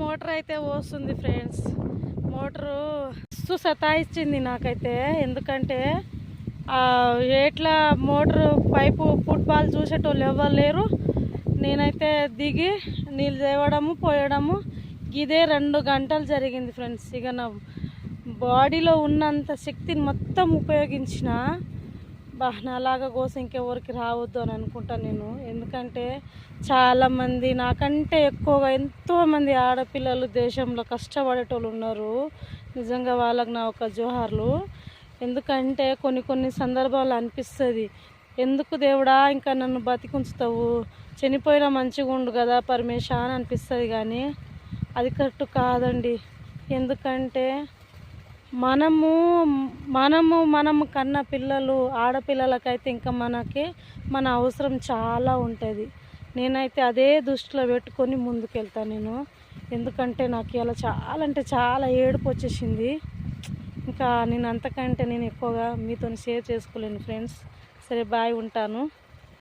Motor అయితే వస్తుంది friends. Motor సతాయిచ్చింది నాకైతే. ఎందుకంటే ఎట్లా మోటారు పైపు ఫుట్బాల్ చూసేటోళ్ళు ఎవరు లేరు. నేనైతే దిగి నీళ్ళు తేవడము పోయడము ఇదే 2 గంటలు జరిగింది ఫ్రెండ్స్. ఇక నా బాడీలో ఉన్నంత శక్తిని మొత్తం ఉపయోగించిన నాలాగా కోసం ఇంకెవరికి రావద్దు అని అనుకుంటాను నేను. ఎందుకంటే చాలామంది నాకంటే ఎక్కువగా ఎంతోమంది ఆడపిల్లలు దేశంలో కష్టపడేటోళ్ళు ఉన్నారు. నిజంగా వాళ్ళకి నా ఒక జోహార్లు. ఎందుకంటే కొన్ని సందర్భాలు అనిపిస్తుంది, ఎందుకు దేవుడా ఇంకా నన్ను బతికుంచుతావు, చనిపోయినా మంచిగా ఉండు కదా పరమేశ అని అనిపిస్తుంది. కానీ అది కరెక్ట్ కాదండి. ఎందుకంటే మనము కన్న పిల్లలు ఆడపిల్లలకైతే ఇంకా మన అవసరం చాలా ఉంటుంది. నేనైతే అదే దృష్టిలో పెట్టుకొని ముందుకెళ్తాను నేను. ఎందుకంటే నాకు ఇలా చాలా అంటే చాలా ఏడుపు వచ్చేసింది. ఇంకా నేను అంతకంటే నేను ఎక్కువగా మీతో షేర్ చేసుకోలేను ఫ్రెండ్స్. సరే బాయ్, ఉంటాను.